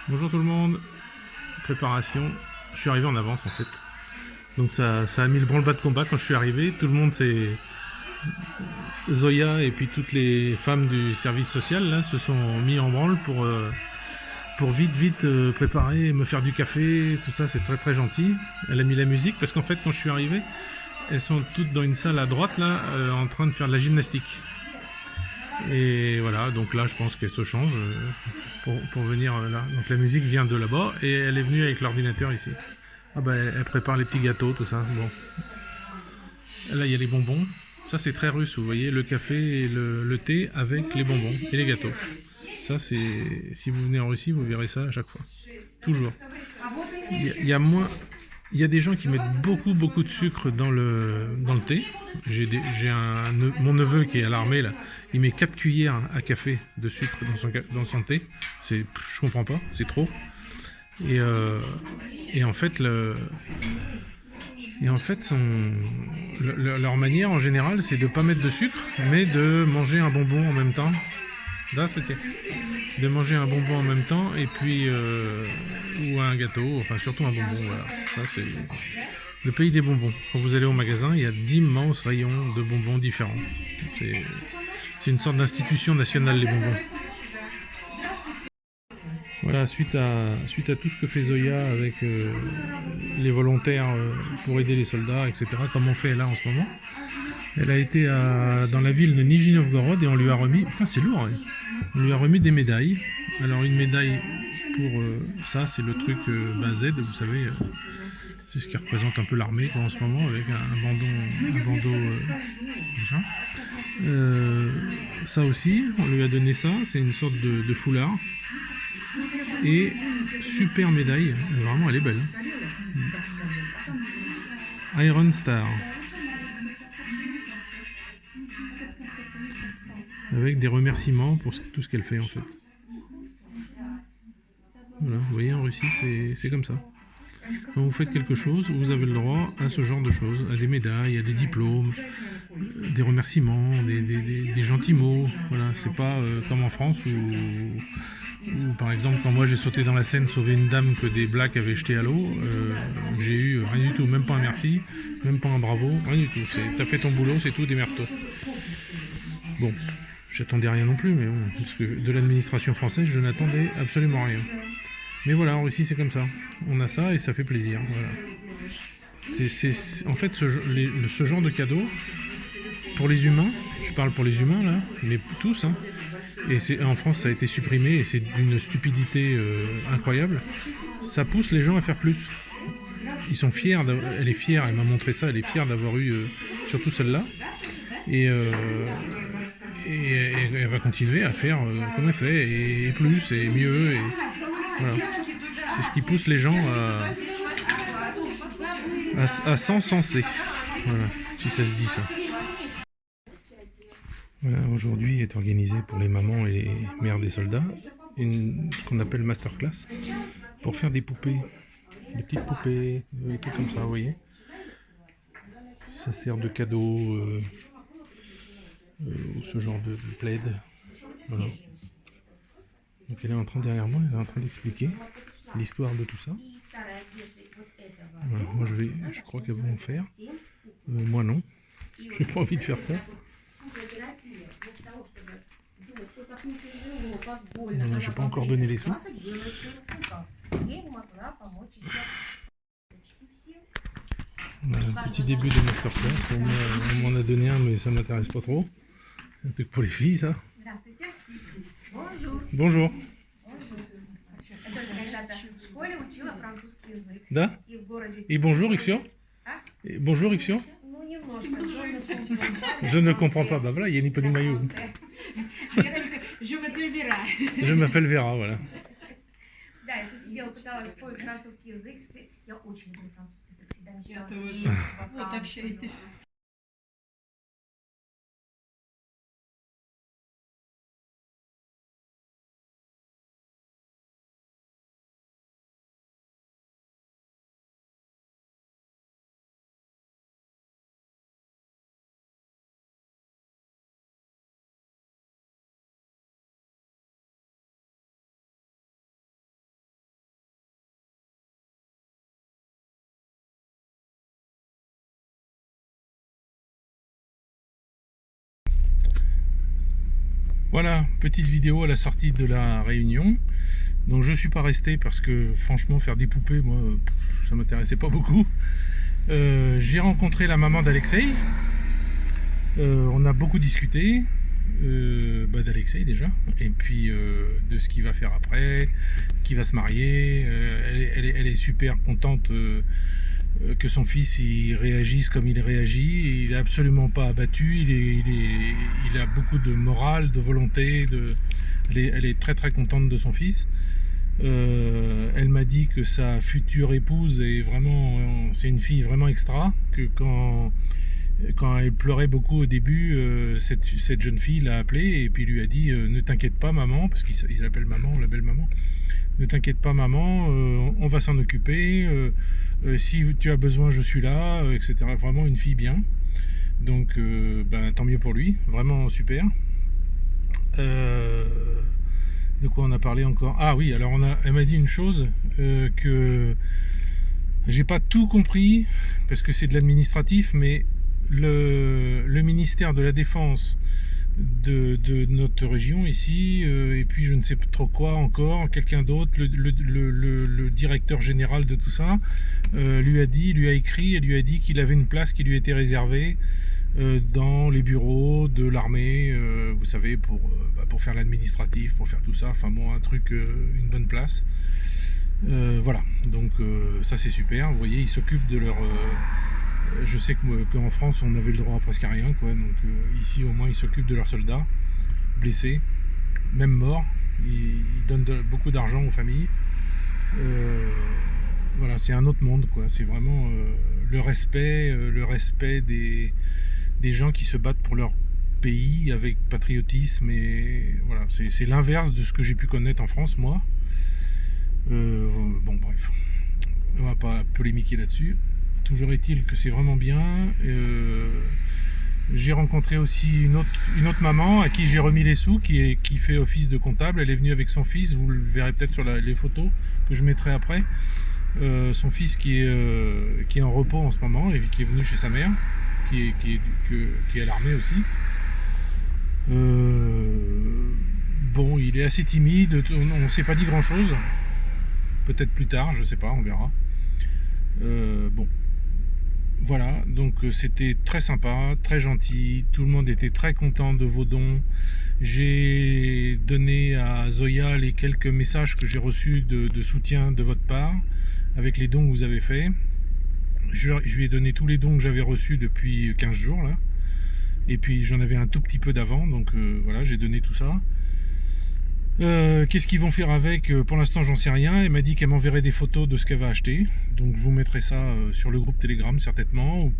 Bonjour tout le monde. Préparation. Je suis arrivé en avance en fait. Donc ça a mis le branle-bas de combat quand je suis arrivé. Tout le monde s'est... Zoya et puis toutes les femmes du service social là, se sont mis en branle pour vite préparer, me faire du café, tout ça, c'est très très gentil. Elle a mis la musique parce qu'en fait quand je suis arrivé, elles sont toutes dans une salle à droite là, en train de faire de la gymnastique. Et voilà, donc là je pense qu'elle se change pour venir là. Donc la musique vient de là-bas et elle est venue avec l'ordinateur ici. Ah bah elle prépare les petits gâteaux, tout ça. Bon. Là il y a les bonbons. Ça c'est très russe, vous voyez, le café et le thé avec les bonbons et les gâteaux. Ça c'est... Si vous venez en Russie, vous verrez ça à chaque fois. Toujours. Il y a moins... Il y a des gens qui mettent beaucoup de sucre dans le thé. Mon neveu qui est à l'armée là, il met 4 cuillères à café de sucre dans son thé. Je comprends pas, c'est trop. Et, euh, et en fait, leur manière en général, c'est de pas mettre de sucre, mais de manger un bonbon en même temps. De manger un bonbon en même temps et puis ou un gâteau, enfin surtout un bonbon. Voilà, ça c'est le pays des bonbons. Quand vous allez au magasin, il y a d'immenses rayons de bonbons différents. C'est une sorte d'institution nationale, les bonbons. Voilà, suite à tout ce que fait Zoya avec les volontaires pour aider les soldats, etc., comme on fait là en ce moment, elle a été dans la ville de Nijni Novgorod et on lui a remis... Putain, c'est lourd, hein. On lui a remis des médailles. Alors une médaille pour ça, c'est le truc Z, vous savez, c'est ce qui représente un peu l'armée en ce moment, avec un bandeau machin. Ça aussi, on lui a donné ça, c'est une sorte de foulard. Et super médaille, vraiment elle est belle. Iron Star. Avec des remerciements pour tout ce qu'elle fait en fait. Voilà, vous voyez en Russie c'est comme ça. Quand vous faites quelque chose, vous avez le droit à ce genre de choses, à des médailles, à des diplômes, des remerciements, des gentils mots. Voilà, c'est pas comme en France où, par exemple, quand moi j'ai sauté dans la Seine, sauvé une dame que des blacks avaient jetée à l'eau, j'ai eu rien du tout, même pas un merci, même pas un bravo, rien du tout. T'as fait ton boulot, c'est tout, démerde-toi. Bon, j'attendais rien non plus, mais bon, parce que de l'administration française, je n'attendais absolument rien. Mais voilà, en Russie, c'est comme ça. On a ça et ça fait plaisir. Voilà. En fait, ce genre de cadeau, pour les humains, je parle pour les humains là, mais tous, hein, et en France ça a été supprimé et c'est d'une stupidité incroyable, ça pousse les gens à faire plus. Ils sont fiers, elle est fière, elle m'a montré ça, elle est fière d'avoir eu surtout celle-là, et, euh, et elle va continuer à faire comme elle fait, et plus, et mieux, et voilà. C'est ce qui pousse les gens à s'encenser. Voilà, si ça se dit ça. Voilà, aujourd'hui est organisé pour les mamans et les mères des soldats ce qu'on appelle masterclass pour faire des poupées, des petites poupées, des trucs comme ça, vous voyez. Ça sert de cadeau, ce genre de plaid. Voilà. Donc elle est en train derrière moi, elle est en train d'expliquer l'histoire de tout ça. Voilà, moi je crois qu'elles vont en faire. Moi non, j'ai pas envie de faire ça. Non, j'ai pas encore donné les sous. Petit début de masterclass. On m'en a donné un, mais ça m'intéresse pas trop. C'est un truc pour les filles, ça. Bonjour. Да? Et bonjour, Ixio. Et bonjour, Ixio. Je ne comprends pas. Bah voilà, il y a ni понимаю. Je m'appelle Vera. Je m'appelle Vera, voilà. Да, я тут сидела, пыталась освоить французский язык. Я очень люблю французский язык, всегда мечтала. Я тоже. Вот общайтесь. Voilà, petite vidéo à la sortie de la réunion. Donc je suis pas resté parce que franchement faire des poupées, moi, ça m'intéressait pas beaucoup. J'ai rencontré la maman d'Alexei. On a beaucoup discuté d'Alexei déjà, et puis de ce qu'il va faire après, qu'il va se marier. Elle est super contente que son fils il réagisse comme il réagit. Il est absolument pas abattu, il a beaucoup de morale, de volonté, elle est très très contente de son fils. Elle m'a dit que sa future épouse est vraiment, c'est une fille vraiment extra, que quand elle pleurait beaucoup au début, cette jeune fille l'a appelée et puis lui a dit ne t'inquiète pas maman, parce qu'il l'appelle maman, la belle maman, ne t'inquiète pas maman, on va s'en occuper, si tu as besoin je suis là, etc. Vraiment une fille bien, donc tant mieux pour lui, vraiment super. De quoi on a parlé encore? Ah oui, alors elle m'a dit une chose, que j'ai pas tout compris parce que c'est de l'administratif, mais le ministère de la Défense de notre région ici, et puis je ne sais trop quoi encore, quelqu'un d'autre, le directeur général de tout ça, lui a écrit et lui a dit qu'il avait une place qui lui était réservée dans les bureaux de l'armée, vous savez, pour faire l'administratif, pour faire tout ça, enfin bon, un truc, une bonne place. Voilà, donc ça c'est super, vous voyez, ils s'occupent de leur... je sais qu'en France on avait le droit à presque à rien, quoi, donc ici au moins ils s'occupent de leurs soldats, blessés, même morts, ils donnent beaucoup d'argent aux familles. Voilà, c'est un autre monde, quoi, c'est vraiment le respect des gens qui se battent pour leur pays avec patriotisme, et voilà, c'est l'inverse de ce que j'ai pu connaître en France, moi. Bon, bref, on va pas polémiquer là-dessus. Toujours est-il que c'est vraiment bien. J'ai rencontré aussi une autre maman à qui j'ai remis les sous, qui fait office de comptable. Elle est venue avec son fils, vous le verrez peut-être sur les photos que je mettrai après. Son fils qui est en repos en ce moment et qui est venu chez sa mère, qui est à l'armée aussi. Bon, il est assez timide, on ne s'est pas dit grand chose, peut-être plus tard, je sais pas, on verra. Bon, voilà, donc c'était très sympa, très gentil, tout le monde était très content de vos dons. J'ai donné à Zoya les quelques messages que j'ai reçus de soutien de votre part, avec les dons que vous avez faits. Je lui ai donné tous les dons que j'avais reçus depuis 15 jours, là. Et puis j'en avais un tout petit peu d'avant, donc voilà, j'ai donné tout ça. Qu'est-ce qu'ils vont faire avec? Pour l'instant j'en sais rien. Elle m'a dit qu'elle m'enverrait des photos de ce qu'elle va acheter, donc je vous mettrai ça sur le groupe Telegram certainement, ou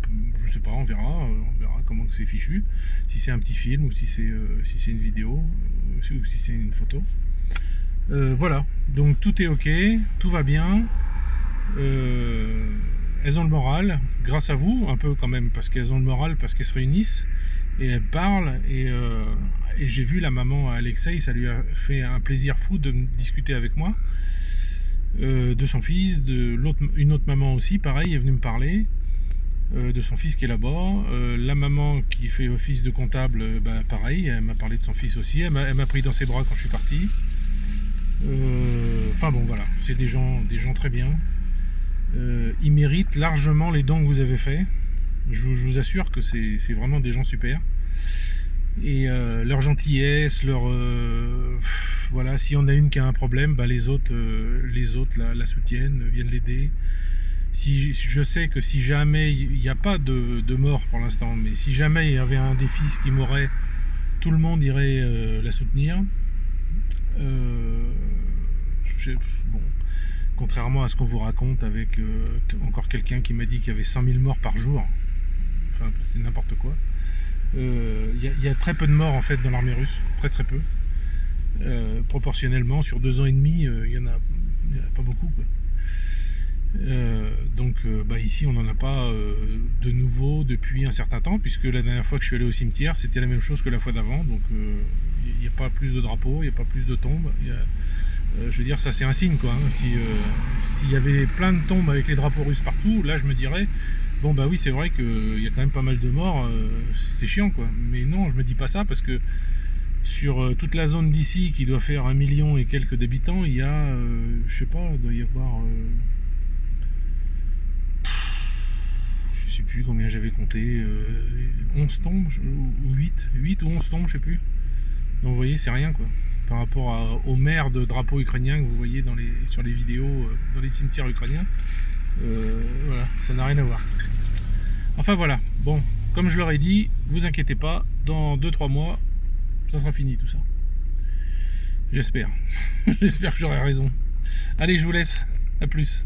je sais pas, on verra comment c'est fichu, si c'est un petit film ou si c'est une vidéo, ou si c'est une photo. Voilà, donc tout est ok, tout va bien. Elles ont le moral, grâce à vous, un peu quand même, parce qu'elles ont le moral, parce qu'elles se réunissent et elles parlent, et j'ai vu la maman à Alexei, ça lui a fait un plaisir fou de discuter avec moi, de son fils, une autre maman aussi, pareil, est venue me parler de son fils qui est là-bas. La maman qui fait office de comptable, pareil, elle m'a parlé de son fils aussi, elle m'a pris dans ses bras quand je suis parti. Enfin bon, voilà, c'est des gens très bien. Ils méritent largement les dons que vous avez faits. Je vous assure que c'est vraiment des gens super. Et leur gentillesse, voilà, s'il y en a une qui a un problème, les autres la soutiennent, viennent l'aider. Je sais que si jamais, il n'y a pas de mort pour l'instant, mais si jamais il y avait un des fils qui mourrait, tout le monde irait la soutenir. Bon, contrairement à ce qu'on vous raconte, avec encore quelqu'un qui m'a dit qu'il y avait 100 000 morts par jour, enfin c'est n'importe quoi. Il y a très peu de morts en fait dans l'armée russe, très très peu. Proportionnellement, sur 2 ans et demi, il y en a pas beaucoup, quoi. Donc ici on n'en a pas de nouveau depuis un certain temps, puisque la dernière fois que je suis allé au cimetière c'était la même chose que la fois d'avant, donc il n'y a pas plus de drapeaux, il n'y a pas plus de tombes. Je veux dire, ça c'est un signe, quoi, hein. S'il y avait plein de tombes avec les drapeaux russes partout, là je me dirais bon oui, c'est vrai qu'il y a quand même pas mal de morts, c'est chiant, quoi. Mais non, je me dis pas ça, parce que Sur toute la zone d'ici qui doit faire 1 million et quelques d'habitants, il y a, je sais pas, il doit y avoir, je sais plus combien j'avais compté, 11 tombes, ou 8 ou 11 tombes, je sais plus. Donc vous voyez, c'est rien quoi, par rapport aux maires de drapeaux ukrainiens que vous voyez sur les vidéos, dans les cimetières ukrainiens. Voilà, ça n'a rien à voir. Enfin voilà, bon, comme je leur ai dit, vous inquiétez pas, dans 2-3 mois, ça sera fini tout ça. J'espère. J'espère que j'aurai raison. Allez, je vous laisse. À plus.